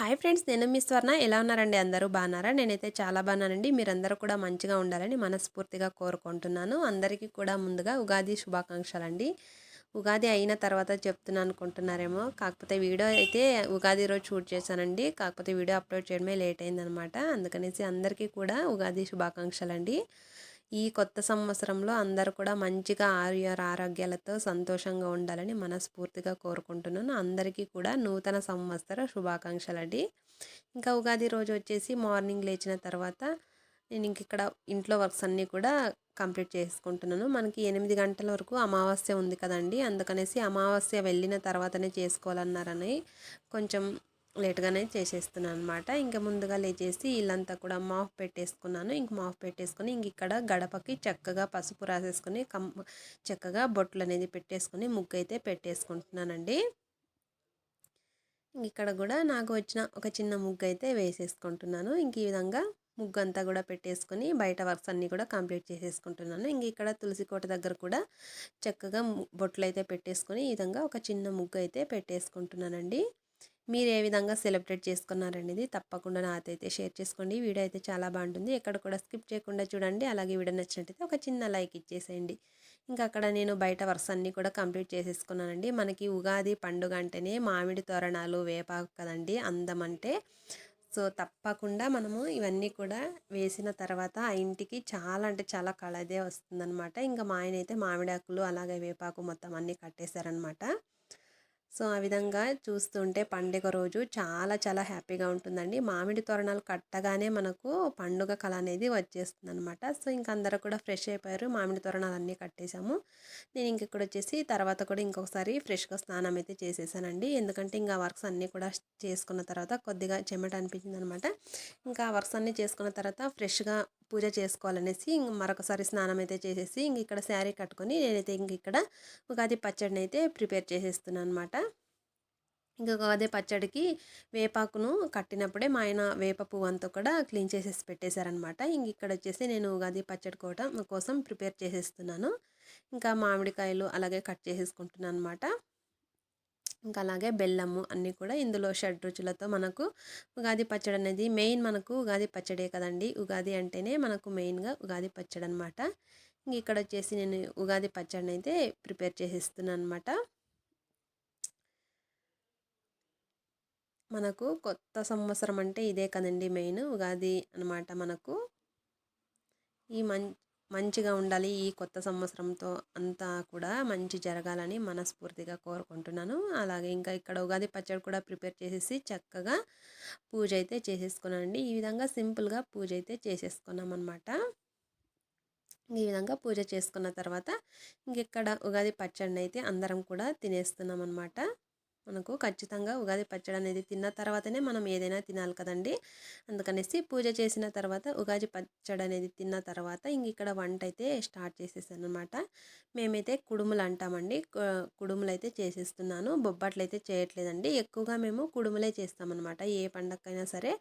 Hi friends, నేను మీ స్వర్ణ. ఎలా ఉన్నారండి? అందరూ బాగున్నారా? నేనైతే చాలా బాగున్నానండి. మీరందరూ కూడా మంచిగా ఉండాలని మనస్ఫూర్తిగా కోరుకుంటున్నాను. అందరికీ కూడా ముందుగా ఉగాది శుభాకాంక్షలండి. ఉగాది అయిన తర్వాత చెప్తున్నాను అనుకుంటున్నారేమో, కాకపోతే వీడియో అయితే ఉగాది రోజు షూట్ చేశానండి. కాకపోతే వీడియో అప్లోడ్ చేయడమే లేట్ అయిందనమాట. అందుకనేసి అందరికీ కూడా ఉగాది శుభాకాంక్షలండి. ఈ కొత్త సంవత్సరంలో అందరూ కూడా మంచిగా ఆరోగ్యాలతో సంతోషంగా ఉండాలని మనస్ఫూర్తిగా కోరుకుంటున్నాను. అందరికీ కూడా నూతన సంవత్సర శుభాకాంక్షలండి. ఇంకా ఉగాది రోజు వచ్చేసి మార్నింగ్ లేచిన తర్వాత నేను ఇక్కడ ఇంట్లో వర్క్స్ అన్నీ కూడా కంప్లీట్ చేసుకుంటున్నాను. మనకి 8 గంటల వరకు అమావాస్య ఉంది కదండి. అందుకనేసి అమావాస్య వెళ్ళిన తర్వాతనే చేసుకోవాలన్నారని కొంచెం లేట్గానే చేసేస్తున్నాను అనమాట. ఇంకా ముందుగా లేచేసి ఇల్లంతా కూడా మాఫ్ పెట్టేసుకున్నాను. ఇంక మాఫ్ పెట్టేసుకొని ఇక్కడ గడపకి చక్కగా పసుపు రాసేసుకొని చక్కగా బొట్లు అనేది పెట్టేసుకొని ముగ్గు అయితే పెట్టేసుకుంటున్నానండి. ఇక్కడ కూడా నాకు వచ్చిన ఒక చిన్న ముగ్గు అయితే వేసేసుకుంటున్నాను. ఇంక ఈ విధంగా ముగ్గు అంతా కూడా పెట్టేసుకొని బయట వర్క్స్ అన్నీ కూడా కంప్లీట్ చేసేసుకుంటున్నాను. ఇక్కడ తులసి కోట దగ్గర కూడా చక్కగా బొట్లు అయితే పెట్టేసుకొని ఈ విధంగా ఒక చిన్న ముగ్గు అయితే పెట్టేసుకుంటున్నానండి. మీరు ఏ విధంగా సెలబ్రేట్ చేసుకున్నారనేది తప్పకుండా నాతో అయితే షేర్ చేసుకోండి. వీడియో అయితే చాలా బాగుంటుంది. ఎక్కడ కూడా స్కిప్ చేయకుండా చూడండి. అలాగే వీడియో నచ్చినట్టయితే ఒక చిన్న లైక్ ఇచ్చేసేయండి. ఇంకా అక్కడ నేను బయట వర్క్స్ అన్నీ కూడా కంప్లీట్ చేసేసుకున్నానండి. మనకి ఉగాది పండుగ అంటేనే మామిడి తోరణాలు, వేపాకు కదండి అందం అంటే. సో తప్పకుండా మనము ఇవన్నీ కూడా వేసిన తర్వాత ఆ ఇంటికి చాలా అంటే చాలా కళదే వస్తుందన్నమాట. ఇంకా మా ఆయన అయితే మామిడాకులు అలాగే వేపాకు మొత్తం అన్నీ కట్టేశారనమాట. సో ఆ విధంగా చూస్తుంటే పండుగ రోజు చాలా చాలా హ్యాపీగా ఉంటుందండి. మామిడి తోరణాలు కట్టగానే మనకు పండుగ కళ అనేది వచ్చేస్తుంది అనమాట. సో ఇంక అందరూ కూడా ఫ్రెష్ అయిపోయారు. మామిడి తోరణాలు అన్నీ కట్టేశాము. నేను ఇక్కడ వచ్చేసి తర్వాత కూడా ఇంకొకసారి ఫ్రెష్గా స్నానం అయితే చేసేసానండి. ఎందుకంటే ఇంకా వర్క్స్ అన్నీ కూడా చేసుకున్న తర్వాత కొద్దిగా చెమట అనిపించింది అనమాట. ఇంకా వర్క్స్ అన్నీ చేసుకున్న తర్వాత ఫ్రెష్గా పూజ చేసుకోవాలనేసి మరొకసారి స్నానం అయితే చేసేసి ఇక్కడ శారీ కట్టుకొని నేనైతే ఇక్కడ ఉగాది పచ్చడిని అయితే ప్రిపేర్ చేసేస్తున్నాను అనమాట. ఇంకా ఉగాది పచ్చడికి వేపాకును కట్టినప్పుడే మా ఆయన వేప పువ్వు అంతా కూడా క్లీన్ చేసేసి పెట్టేశారనమాట. ఇక్కడ వచ్చేసి నేను ఉగాది పచ్చడి కోసం ప్రిపేర్ చేసేస్తున్నాను. ఇంకా మామిడికాయలు అలాగే కట్ చేసేసుకుంటున్నాను అనమాట. ఇంకా అలాగే బెల్లము అన్నీ కూడా ఇందులో షడ్రుచులతో మనకు ఉగాది పచ్చడి అనేది మెయిన్. మనకు ఉగాది పచ్చడే కదండి. ఉగాది అంటేనే మనకు మెయిన్గా ఉగాది పచ్చడి అనమాట. ఇక్కడ వచ్చేసి నేను ఉగాది పచ్చడిని అయితే ప్రిపేర్ చేసేస్తున్నాను అనమాట. మనకు కొత్త సంవత్సరం అంటే ఇదే కదండి మెయిన్ ఉగాది అనమాట. మనకు ఈ మంచిగా ఉండాలి. ఈ కొత్త సంవత్సరంతో అంతా కూడా మంచి జరగాలని మనస్ఫూర్తిగా కోరుకుంటున్నాను. అలాగే ఇక్కడ ఉగాది పచ్చడి కూడా ప్రిపేర్ చేసేసి చక్కగా పూజ అయితే చేసేసుకున్నానండి. ఈ విధంగా సింపుల్గా పూజ అయితే చేసేసుకున్నాం అనమాట. ఈ విధంగా పూజ చేసుకున్న తర్వాత ఇక్కడ ఉగాది పచ్చడిని అయితే అందరం కూడా తినేస్తున్నాం అనమాట. మనకు ఖచ్చితంగా ఉగాది పచ్చడి అనేది తిన్న తర్వాతనే మనం ఏదైనా తినాలి కదండి. అందుకనేసి పూజ చేసిన తర్వాత ఉగాది పచ్చడి అనేది తిన్న తర్వాత ఇక్కడ వంట అయితే స్టార్ట్ చేసేసాను అనమాట. మేమైతే కుడుములు అంటామండి. కుడుములు అయితే చేసేస్తున్నాను. బొబ్బట్లు అయితే చేయట్లేదండి. ఎక్కువగా మేము కుడుములే చేస్తామన్నమాట. ఏ పండగకైనా సరే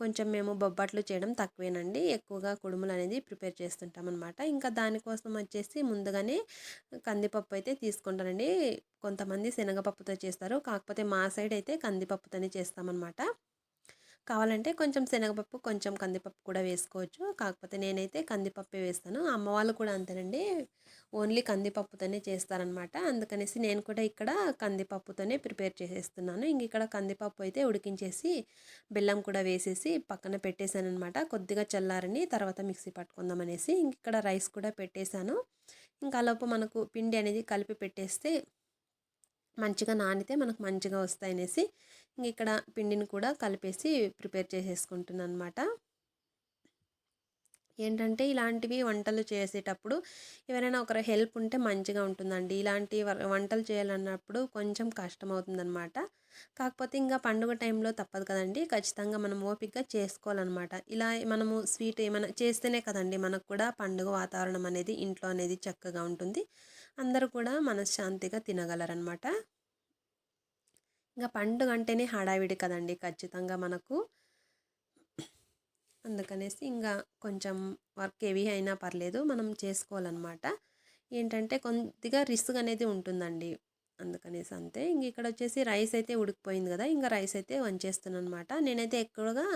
కొంచెం మేము బొబ్బట్లు చేయడం తక్కువేనండి. ఎక్కువగా కుడుములు అనేది ప్రిపేర్ చేస్తుంటాం అనమాట. ఇంకా దానికోసం వచ్చేసి ముందుగానే కందిపప్పు అయితే తీసుకుంటానండి. కొంతమంది శనగపప్పుతో చేస్తారు. కాకపోతే మా సైడ్ అయితే కందిపప్పుతోనే చేస్తామన్నమాట. కావాలంటే కొంచెం శనగపప్పు కొంచెం కందిపప్పు కూడా వేసుకోవచ్చు. కాకపోతే నేనైతే కందిపప్పే వేస్తాను. అమ్మ వాళ్ళు కూడా అంతేనండి, ఓన్లీ కందిపప్పుతోనే చేస్తారనమాట. అందుకనేసి నేను కూడా ఇక్కడ కందిపప్పుతోనే ప్రిపేర్ చేసేస్తున్నాను. ఇక్కడ కందిపప్పు అయితే ఉడికించేసి బెల్లం కూడా వేసేసి పక్కన పెట్టేశాను అనమాట. కొద్దిగా చల్లారని తర్వాత మిక్సీ పట్టుకుందాం అనేసి ఇక్కడ రైస్ కూడా పెట్టేశాను. ఇంకా లోపు మనకు పిండి అనేది కలిపి పెట్టేస్తే మంచిగా నానితే మనకు మంచిగా వస్తాయనేసి ఇక్కడ పిండిని కూడా కలిపేసి ప్రిపేర్ చేసేసుకుంటున్నాను అనమాట. ఏంటంటే ఇలాంటివి వంటలు చేసేటప్పుడు ఎవరైనా ఒకరు హెల్ప్ ఉంటే మంచిగా ఉంటుందండి. ఇలాంటి వంటలు చేయాలన్నప్పుడు కొంచెం కష్టం అవుతుందన్నమాట. కాకపోతే ఇంకా పండుగ టైంలో తప్పదు కదండి. ఖచ్చితంగా మనం ఓపికగా చేసుకోవాలన్నమాట. ఇలా మనము స్వీట్ ఏమైనా చేస్తేనే కదండి మనకు కూడా పండుగ వాతావరణం అనేది ఇంట్లో అనేది చక్కగా ఉంటుంది. అందరూ కూడా మనశ్శాంతిగా తినగలరనమాట. ఇంకా పండుగ అంటేనే హడావిడి కదండి ఖచ్చితంగా మనకు. అందుకనేసి ఇంకా కొంచెం వర్క్ హెవీ అయినా పర్లేదు మనం చేసుకోవాలన్నమాట. ఏంటంటే కొద్దిగా రిస్క్ అనేది ఉంటుందండి. అందుకనేసి అంతే. ఇంక ఇక్కడ వచ్చేసి రైస్ అయితే ఉడికిపోయింది కదా, ఇంకా రైస్ అయితే వంచేస్తున్నాను అనమాట. నేనైతే ఎక్కువగా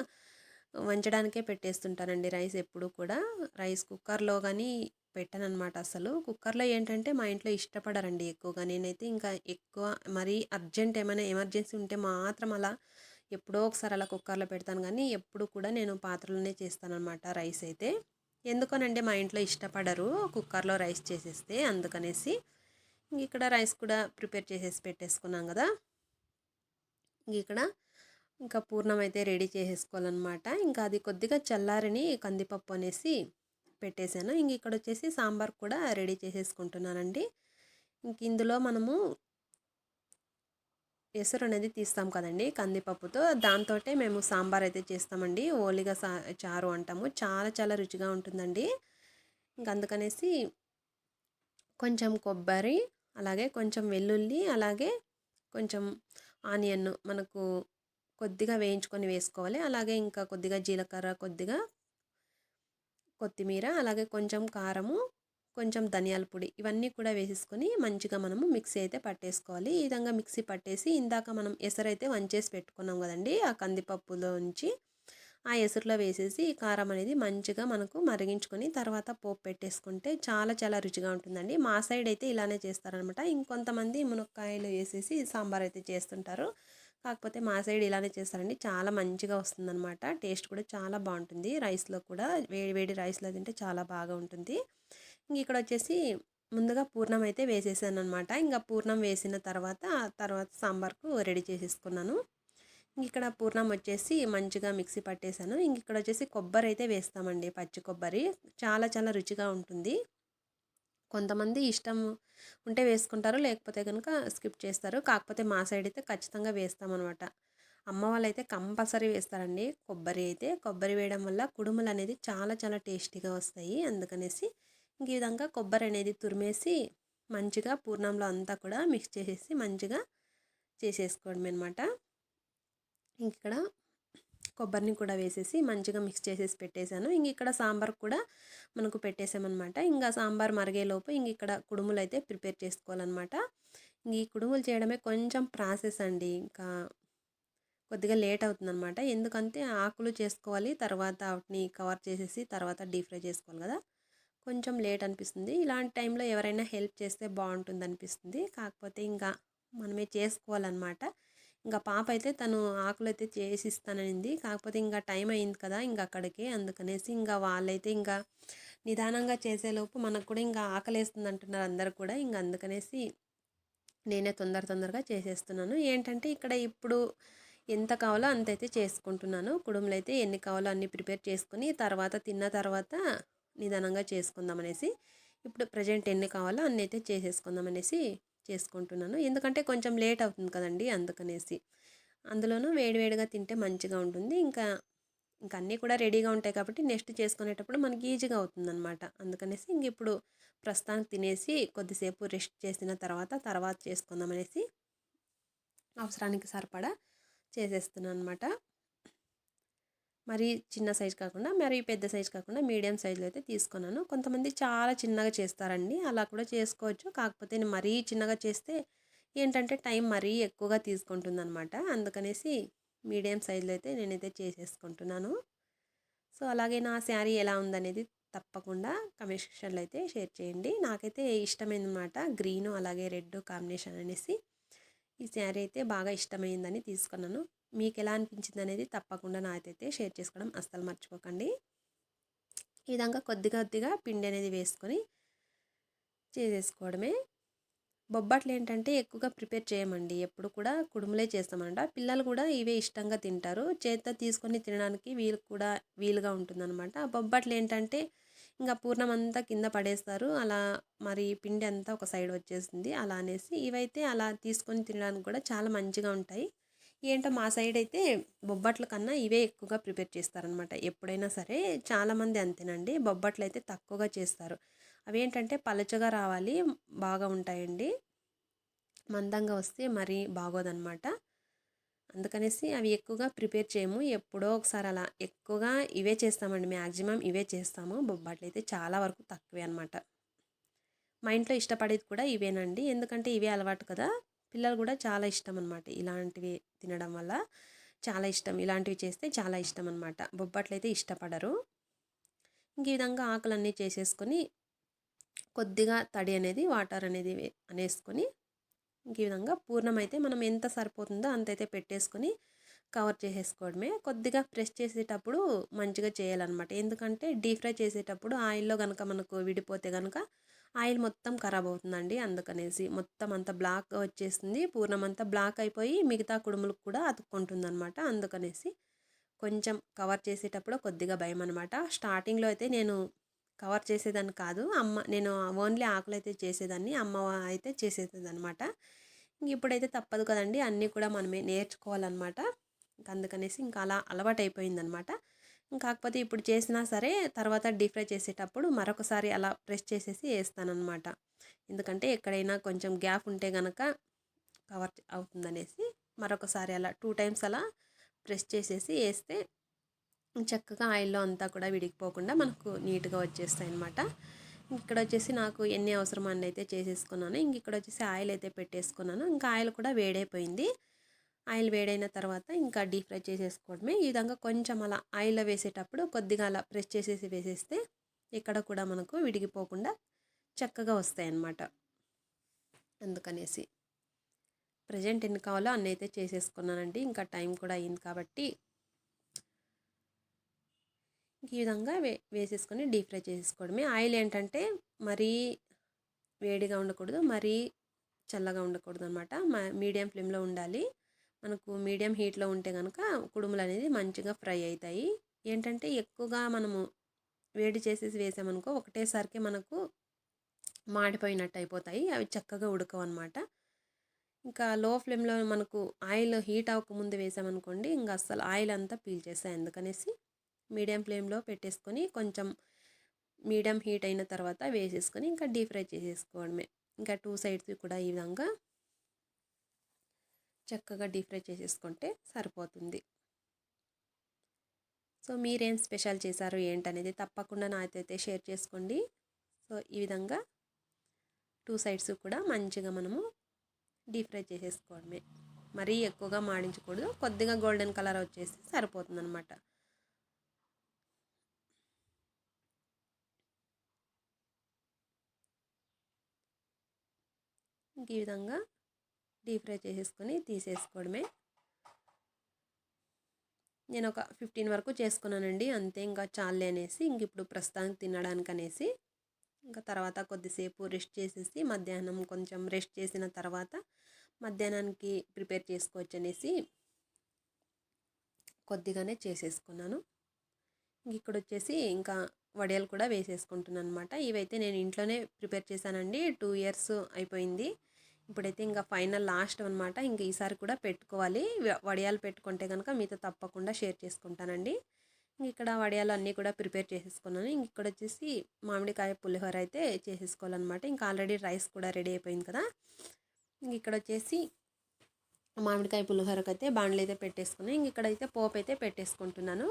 వంచడానికే పెట్టేస్తుంటానండి రైస్ ఎప్పుడు కూడా. రైస్ కుక్కర్లో కానీ పెట్టననమాట అసలు. కుక్కర్లో ఏంటంటే మా ఇంట్లో ఇష్టపడరండి ఎక్కువగా. నేనైతే ఇంకా ఎక్కువ మరీ అర్జెంట్ ఏమైనా ఎమర్జెన్సీ ఉంటే మాత్రం అలా ఎప్పుడో ఒకసారి అలా కుక్కర్లో పెడతాను, కానీ ఎప్పుడు కూడా నేను పాత్రలోనే చేస్తానన్నమాట రైస్ అయితే. ఎందుకనంటే మా ఇంట్లో ఇష్టపడరు కుక్కర్లో రైస్ చేసేస్తే, అందుకనేసి. ఇంక ఇక్కడ రైస్ కూడా ప్రిపేర్ చేసేసి పెట్టేసుకున్నాం కదా. ఇంక ఇక్కడ ఇంకా పూర్ణం అయితే రెడీ చేసేసుకోవాలన్నమాట. ఇంకా అది కొద్దిగా చల్లారని కందిపప్పు అనేసి పెట్టేశాను. ఇంక ఇక్కడ వచ్చేసి సాంబార్ కూడా రెడీ చేసేసుకుంటున్నానండి. ఇంక ఇందులో మనము ఎసరు అనేది తీస్తాం కదండి కందిపప్పుతో, దాంతోటే మేము సాంబార్ అయితే చేస్తామండి. ఓలిగా చారు అంటాము. చాలా చాలా రుచిగా ఉంటుందండి. ఇంక అందుకనేసి కొంచెం కొబ్బరి, అలాగే కొంచెం వెల్లుల్లి, అలాగే కొంచెం ఆనియన్ మనకు కొద్దిగా వేయించుకొని వేసుకోవాలి. అలాగే ఇంకా కొద్దిగా జీలకర్ర, కొద్దిగా కొత్తిమీర, అలాగే కొంచెం కారము, కొంచెం ధనియాల పొడి, ఇవన్నీ కూడా వేసేసుకొని మంచిగా మనము మిక్సీ అయితే పట్టేసుకోవాలి. ఈ విధంగా మిక్సీ పట్టేసి ఇందాక మనం ఎసరైతే వంచేసి పెట్టుకున్నాం కదండి ఆ కందిపప్పులో నుంచి, ఆ ఎసురులో వేసేసి కారం అనేది మంచిగా మనకు మరిగించుకొని తర్వాత పోపు పెట్టేసుకుంటే చాలా చాలా రుచిగా ఉంటుందండి. మా సైడ్ అయితే ఇలానే చేస్తారనమాట. ఇంకొంతమంది మునక్కాయలు వేసేసి సాంబార్ అయితే చేస్తుంటారు. కాకపోతే మా సైడ్ ఇలానే చేస్తారండి. చాలా మంచిగా వస్తుందన్నమాట. టేస్ట్ కూడా చాలా బాగుంటుంది. రైస్లో కూడా వేడి వేడి రైస్లో తింటే చాలా బాగా ఉంటుంది. ఇంక ఇక్కడ వచ్చేసి ముందుగా పూర్ణం అయితే వేసేసాను అనమాట. ఇంకా పూర్ణం వేసిన తర్వాత సాంబార్కు రెడీ చేసేసుకున్నాను. ఇక్కడ పూర్ణం వచ్చేసి మంచిగా మిక్సీ పట్టేశాను. ఇంక ఇక్కడ వచ్చేసి కొబ్బరి అయితే వేస్తామండి, పచ్చి కొబ్బరి. చాలా చాలా రుచిగా ఉంటుంది. కొంతమంది ఇష్టం ఉంటే వేసుకుంటారు, లేకపోతే కనుక స్కిప్ చేస్తారు. కాకపోతే మా సైడ్ అయితే ఖచ్చితంగా వేస్తామన్నమాట. అమ్మ వాళ్ళైతే కంపల్సరీ వేస్తారండి కొబ్బరి అయితే. కొబ్బరి వేయడం వల్ల కుడుములు అనేది చాలా చాలా టేస్టీగా వస్తాయి. అందుకనేసి ఇంక ఈ విధంగా కొబ్బరి అనేది తురిమేసి మంచిగా పూర్ణంలో అంతా కూడా మిక్స్ చేసేసి మంచిగా చేసేసుకోవడం అనమాట. ఇక్కడ కొబ్బరిని కూడా వేసేసి మంచిగా మిక్స్ చేసేసి పెట్టేశాను. ఇంక ఇక్కడ సాంబార్ కూడా మనకు పెట్టేసామన్నమాట. ఇంకా సాంబార్ మరిగేలోపు ఇంక ఇక్కడ కుడుములు అయితే ప్రిపేర్ చేసుకోవాలన్నమాట. ఈ కుడుములు చేయడమే కొంచెం ప్రాసెస్ అండి. ఇంకా కొద్దిగా లేట్ అవుతుందన్నమాట. ఎందుకంటే ఆకులు చేసుకోవాలి, తర్వాత వాటిని కవర్ చేసేసి తర్వాత డీప్ ఫ్రై చేసుకోవాలి కదా, కొంచెం లేట్ అనిపిస్తుంది. ఇలాంటి టైంలో ఎవరైనా హెల్ప్ చేస్తే బాగుంటుంది అనిపిస్తుంది. కాకపోతే ఇంకా మనమే చేసుకోవాలన్నమాట. ఇంకా పాప అయితే తను ఆకులు అయితే చేసి ఇస్తాననింది. కాకపోతే ఇంకా టైం అయింది కదా ఇంకా అక్కడికి, అందుకనేసి ఇంకా వాళ్ళైతే ఇంకా నిదానంగా చేసేలోపు మనకు కూడా ఇంకా ఆకలేస్తుంది అంటున్నారు అందరు కూడా. ఇంకా అందుకనేసి నేనే తొందరగా చేసేస్తున్నాను. ఏంటంటే ఇక్కడ ఇప్పుడు ఎంత కావాలో అంతైతే చేసుకుంటున్నాను. కుడుములు అయితే ఎన్ని కావాలో అన్ని ప్రిపేర్ చేసుకుని తర్వాత తిన్న తర్వాత నిదానంగా చేసుకుందామనేసి, ఇప్పుడు ప్రజెంట్ ఎన్ని కావాలో అన్ని అయితే చేసేసుకుందామనేసి చేసుకుంటున్నాను. ఎందుకంటే కొంచెం లేట్ అవుతుంది కదండి, అందుకనేసి. అందులోనూ వేడివేడిగా తింటే మంచిగా ఉంటుంది. ఇంకా అన్నీ కూడా రెడీగా ఉంటాయి కాబట్టి నెక్స్ట్ చేసుకునేటప్పుడు మనకి ఈజీగా అవుతుందన్నమాట. అందుకనేసి ఇంక ఇప్పుడు ప్రస్తుతానికి తినేసి కొద్దిసేపు రెస్ట్ చేసిన తర్వాత చేసుకుందామనేసి అవసరానికి సరిపడా చేసేస్తున్నాను అనమాట. మరి చిన్న సైజు కాకుండా మరి పెద్ద సైజు కాకుండా మీడియం సైజులో అయితే తీసుకున్నాను. కొంతమంది చాలా చిన్నగా చేస్తారండి, అలా కూడా చేసుకోవచ్చు. కాకపోతే నేను మరీ చిన్నగా చేస్తే ఏంటంటే టైం మరీ ఎక్కువగా తీసుకుంటుందన్నమాట. అందుకనేసి మీడియం సైజులో అయితే నేనైతే చేసేసుకుంటున్నాను. సో అలాగే నా శారీ ఎలా ఉందనేది తప్పకుండా కమెంట్ సెక్షన్లో అయితే షేర్ చేయండి. నాకైతే ఇష్టమైందన్నమాట, గ్రీను అలాగే రెడ్ కాంబినేషన్ అనేసి ఈ శారీ అయితే బాగా ఇష్టమైందని తీసుకున్నాను. మీకు ఎలా అనిపించింది అనేది తప్పకుండా నాకైతే షేర్ చేసుకోవడం అస్సలు మర్చిపోకండి. ఈ విధంగా కొద్దిగా పిండి అనేది వేసుకొని చేసేసుకోవడమే. బొబ్బట్లు ఏంటంటే ఎక్కువగా ప్రిపేర్ చేయమండి, ఎప్పుడు కూడా కుడుములే చేస్తామంట. పిల్లలు కూడా ఇవే ఇష్టంగా తింటారు, చేత్తో తీసుకొని తినడానికి వీలుగా ఉంటుందన్నమాట. బొబ్బట్లు ఏంటంటే ఇంకా పూర్ణం అంతా కింద పడేస్తారు, అలా మరి పిండి అంతా ఒక సైడ్ వచ్చేస్తుంది. అలా అనేసి ఇవైతే అలా తీసుకొని తినడానికి కూడా చాలా మంచిగా ఉంటాయి. ఏంటో మా సైడ్ అయితే బొబ్బట్ల కన్నా ఇవే ఎక్కువగా ప్రిపేర్ చేస్తారనమాట. ఎప్పుడైనా సరే చాలామంది అంతేనండి, బొబ్బట్లు అయితే తక్కువగా చేస్తారు. అవేంటంటే పలుచగా రావాలి, బాగా ఉంటాయండి. మందంగా వస్తే మరీ బాగోదన్నమాట. అందుకనేసి అవి ఎక్కువగా ప్రిపేర్ చేయము. ఎప్పుడో ఒకసారి అలా ఎక్కువగా ఇవే చేస్తామండి, మ్యాక్సిమం ఇవే చేస్తాము. బొబ్బట్లు అయితే చాలా వరకు తక్కువే అనమాట. మా ఇంట్లో ఇష్టపడేది కూడా ఇవేనండి, ఎందుకంటే ఇవే అలవాటు కదా. పిల్లలు కూడా చాలా ఇష్టం అనమాట ఇలాంటివి తినడం వల్ల. చాలా ఇష్టం, ఇలాంటివి చేస్తే చాలా ఇష్టం అనమాట. బొబ్బట్లు అయితే ఇష్టపడరు. ఇంక ఈ విధంగా ఆకులన్నీ చేసేసుకొని కొద్దిగా తడి అనేది వాటర్ అనేది అనేసుకొని ఇంక ఈ విధంగా పూర్ణం అయితే మనం ఎంత సరిపోతుందో అంతైతే పెట్టేసుకొని కవర్ చేసేసుకోవడమే. కొద్దిగా ప్రెస్ చేసేటప్పుడు మంచిగా చేయాలన్నమాట. ఎందుకంటే డీప్ ఫ్రై చేసేటప్పుడు ఆయిల్లో కనుక మనకు విడిపోతే కనుక ఆయిల్ మొత్తం ఖరాబ్ అవుతుందండి. అందుకనేసి మొత్తం అంతా బ్లాక్ వచ్చేస్తుంది, పూర్ణం అంతా బ్లాక్ అయిపోయి మిగతా కుడుములకు కూడా అతుక్కుంటుందన్నమాట. అందుకనేసి కొంచెం కవర్ చేసేటప్పుడు కొద్దిగా భయం అనమాట. స్టార్టింగ్లో అయితే నేను కవర్ చేసేదాన్ని కాదు. నేను ఓన్లీ ఆకులైతే చేసేదాన్ని, అమ్మ అయితే చేసేదన్నమాట. ఇప్పుడైతే తప్పదు కదండి, అన్నీ కూడా మనమే నేర్చుకోవాలన్నమాట. అందుకనేసి ఇంకా అలా అలవాటైపోయిందనమాట. కాకపోతే ఇప్పుడు చేసినా సరే తర్వాత డీప్ ఫ్రై చేసేటప్పుడు మరొకసారి అలా ప్రెస్ చేసేసి వేస్తానన్నమాట. ఎందుకంటే ఎక్కడైనా కొంచెం గ్యాప్ ఉంటే కనుక కవర్ అవుతుందనేసి మరొకసారి అలా 2 టైమ్స్ అలా ప్రెస్ చేసేసి వేస్తే చక్కగా ఆయిల్లో అంతా కూడా విడిగిపోకుండా మనకు నీట్గా వచ్చేస్తాయి అన్నమాట. ఇక్కడ వచ్చేసి నాకు ఎన్ని అవసరం అన్ని అయితే చేసేసుకున్నాను. ఇక్కడ వచ్చేసి ఆయిల్ అయితే పెట్టేసుకున్నాను. ఇంకా ఆయిల్ కూడా వేడైపోయింది. ఆయిల్ వేడైన తర్వాత ఇంకా డీప్ ఫ్రై చేసేసుకోవడమే. ఈ విధంగా కొంచెం అలా ఆయిల్లో వేసేటప్పుడు కొద్దిగా అలా ప్రెస్ చేసేసి వేసేస్తే ఇక్కడ కూడా మనకు విడిగిపోకుండా చక్కగా వస్తాయి అన్నమాట. అందుకనేసి ప్రజెంట్ ఎన్ని కావాలో అన్నీ అయితే చేసేసుకున్నానండి. ఇంకా టైం కూడా అయింది కాబట్టి ఈ విధంగా వేసేసుకొని డీప్ ఫ్రై చేసేసుకోవడమే. ఆయిల్ ఏంటంటే మరీ వేడిగా ఉండకూడదు, మరీ చల్లగా ఉండకూడదు అనమాట. మీడియం ఫ్లేమ్లో ఉండాలి. మనకు మీడియం హీట్లో ఉంటే కనుక కుడుములు అనేది మంచిగా ఫ్రై అవుతాయి. ఏంటంటే ఎక్కువగా మనము వేడి చేసేసి వేసామనుకో ఒకటేసారికి మనకు మాడిపోయినట్టు అయిపోతాయి, అవి చక్కగా ఉడకవు అనమాట. ఇంకా లో ఫ్లేమ్లో మనకు ఆయిల్ హీట్ అవ్వకముందు వేసామనుకోండి ఇంకా అస్సలు ఆయిల్ అంతా పీల్చేస్తాయి. అందుకనేసి మీడియం ఫ్లేమ్లో పెట్టేసుకొని కొంచెం మీడియం హీట్ అయిన తర్వాత వేసేసుకొని ఇంకా డీప్ ఫ్రై చేసేసుకోవడమే. ఇంకా 2 సైడ్స్ కూడా ఈ విధంగా చక్కగా డీప్ ఫ్రై చేసేసుకుంటే సరిపోతుంది. సో మీరేం స్పెషల్ చేశారు ఏంటనేది తప్పకుండా నాతో అయితే షేర్ చేసుకోండి. సో ఈ విధంగా 2 సైడ్స్ కూడా మంచిగా మనము డీప్ ఫ్రై చేసేసుకోవడమే. మరీ ఎక్కువగా మాడించకూడదు, కొద్దిగా గోల్డెన్ కలర్ వచ్చేసి సరిపోతుంది అనమాట. ఈ విధంగా డీప్ ఫ్రై చేసేసుకొని తీసేసుకోవడమే. నేను ఒక 15 వరకు చేసుకున్నానండి, అంతే. ఇంకా చాలే అనేసి ఇప్పుడు ప్రస్తుతానికి తినడానికి అనేసి ఇంకా తర్వాత కొద్దిసేపు రెస్ట్ చేసేసి మధ్యాహ్నం కొంచెం రెస్ట్ చేసిన తర్వాత మధ్యాహ్నానికి ప్రిపేర్ చేసుకోవచ్చు అనేసి కొద్దిగానే చేసేసుకున్నాను. ఇక్కడ వచ్చేసి ఇంకా వడియాలు కూడా వేసేసుకుంటున్నాను అనమాట. ఇవైతే నేను ఇంట్లోనే ప్రిపేర్ చేశానండి. 2 ఇయర్స్ అయిపోయింది. ఇప్పుడైతే ఇంకా ఫైనల్ లాస్ట్ అనమాట. ఇంక ఈసారి కూడా పెట్టుకోవాలి. వడియాలు పెట్టుకుంటే కనుక మీతో తప్పకుండా షేర్ చేసుకుంటానండి. ఇక్కడ వడియాలు అన్నీ కూడా ప్రిపేర్ చేసేసుకున్నాను. ఇక్కడ వచ్చేసి మామిడికాయ పులిహోర అయితే చేసేసుకోవాలన్నమాట. ఇంకా ఆల్రెడీ రైస్ కూడా రెడీ అయిపోయింది కదా. ఇక్కడ వచ్చేసి మామిడికాయ పులిహోరకి అయితే బాండ్లు అయితే పెట్టేసుకుని ఇక్కడైతే పోపు అయితే పెట్టేసుకుంటున్నాను.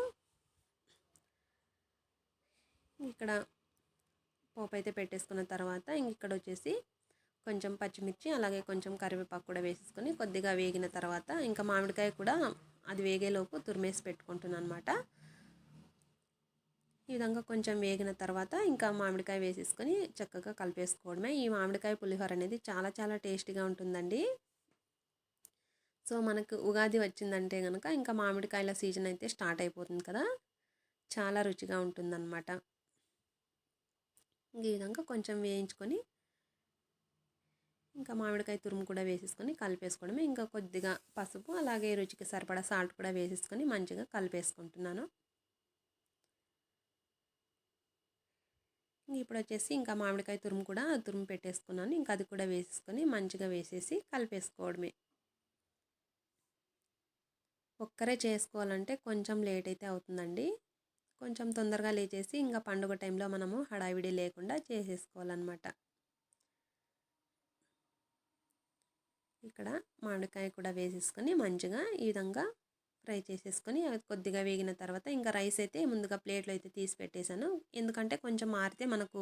ఇక్కడ పోపు అయితే పెట్టేసుకున్న తర్వాత ఇక్కడ వచ్చేసి కొంచెం పచ్చిమిర్చి అలాగే కొంచెం కరివేపాకు కూడా వేసేసుకొని కొద్దిగా వేగిన తర్వాత ఇంకా మామిడికాయ కూడా అది వేగేలోపు తురిమేసి పెట్టుకుంటున్నాను అనమాట. ఈ విధంగా కొంచెం వేగిన తర్వాత ఇంకా మామిడికాయ వేసేసుకొని చక్కగా కలిపేసుకోవడమే. ఈ మామిడికాయ పులిహోర అనేది చాలా చాలా టేస్టీగా ఉంటుందండి. సో మనకు ఉగాది వచ్చిందంటే కనుక ఇంకా మామిడికాయల సీజన్ అయితే స్టార్ట్ అయిపోతుంది కదా, చాలా రుచిగా ఉంటుందన్నమాట. ఈ విధంగా కొంచెం వేయించుకొని ఇంకా మామిడికాయ తురుము కూడా వేసేసుకొని కలిపేసుకోవడమే. ఇంకా కొద్దిగా పసుపు అలాగే రుచికి సరిపడా సాల్ట్ కూడా వేసేసుకొని మంచిగా కలిపేసుకుంటున్నాను. ఇప్పుడు వచ్చేసి ఇంకా మామిడికాయ తురుము కూడా తురుము పెట్టేసుకున్నాను. ఇంకా అది కూడా వేసేసుకొని మంచిగా వేసేసి కలిపేసుకోవడమే. ఒక్కరే చేసుకోవాలంటే కొంచెం లేట్ అయితే అవుతుందండి. కొంచెం తొందరగా లేచేసి ఇంకా పండుగ టైంలో మనము హడావిడి లేకుండా చేసేసుకోవాలన్నమాట. ఇక్కడ మామిడికాయ కూడా వేసేసుకొని మంచిగా ఈ విధంగా ఫ్రై చేసేసుకొని అవి కొద్దిగా వేగిన తర్వాత ఇంకా రైస్ అయితే ముందుగా ప్లేట్లో అయితే తీసి పెట్టేశాను. ఎందుకంటే కొంచెం మారితే మనకు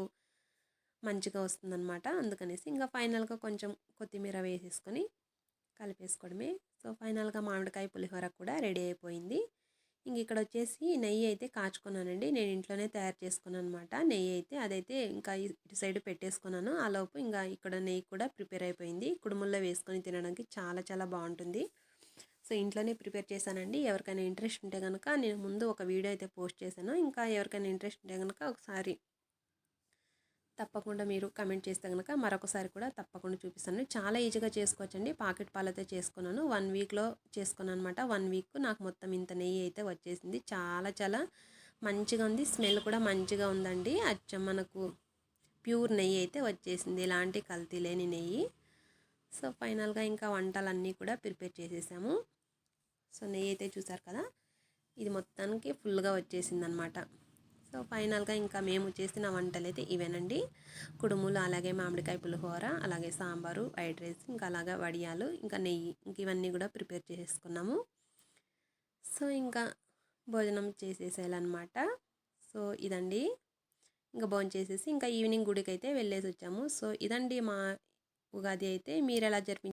మంచిగా వస్తుందన్నమాట. అందుకనేసి ఇంకా ఫైనల్గా కొంచెం కొత్తిమీర వేసేసుకొని కలిపేసుకోవడమే. సో ఫైనల్గా మామిడికాయ పులిహోర కూడా రెడీ అయిపోయింది. ఇంక ఇక్కడ వచ్చేసి నెయ్యి అయితే కాచుకున్నానండి. నేను ఇంట్లోనే తయారు చేసుకున్నాను అనమాట నెయ్యి అయితే. అదైతే ఇంకా ఇటు సైడ్ పెట్టేసుకున్నాను. ఆలోపు ఇంకా ఇక్కడ నెయ్యి కూడా ప్రిపేర్ అయిపోయింది. కుడుముల్లో వేసుకొని తినడానికి చాలా చాలా బాగుంటుంది. సో ఇంట్లోనే ప్రిపేర్ చేశానండి. ఎవరికైనా ఇంట్రెస్ట్ ఉంటే కనుక నేను ముందు ఒక వీడియో అయితే పోస్ట్ చేశాను. ఇంకా ఎవరికైనా ఇంట్రెస్ట్ ఉంటే కనుక ఒకసారి తప్పకుండా మీరు కమెంట్ చేస్తే కనుక మరొకసారి కూడా తప్పకుండా చూపిస్తాను. చాలా ఈజీగా చేసుకోవచ్చండి. పాకెట్ పాలతో చేసుకున్నాను. 1 వీక్లో చేసుకున్నాను అనమాట. 1 వీక్ నాకు మొత్తం ఇంత నెయ్యి అయితే వచ్చేసింది. చాలా చాలా మంచిగా ఉంది. స్మెల్ కూడా మంచిగా ఉందండి. అచ్చం మనకు ప్యూర్ నెయ్యి అయితే వచ్చేసింది. ఎలాంటి కల్తీ లేని నెయ్యి. సో ఫైనల్గా ఇంకా వంటలన్నీ కూడా ప్రిపేర్ చేసేసాము. సో నెయ్యి అయితే చూసారు కదా, ఇది మొత్తానికి ఫుల్గా వచ్చేసింది అనమాట. సో ఫైనల్గా ఇంకా మేము చేసిన వంటలు అయితే ఇవేనండి. కుడుములు, అలాగే మామిడికాయ పులిహోర, అలాగే సాంబారు, వైట్ రైస్, ఇంకా అలాగే వడియాలు, ఇంకా నెయ్యి, ఇంక ఇవన్నీ కూడా ప్రిపేర్ చేసుకున్నాము. సో ఇంకా భోజనం చేసేసేయాలన్నమాట. సో ఇదండి, ఇంకా భోజనం చేసేసి ఇంకా ఈవినింగ్ గుడికి అయితే వెళ్ళేసి వచ్చాము. సో ఇదండి మా ఉగాది అయితే. మీరు ఎలా జరిపి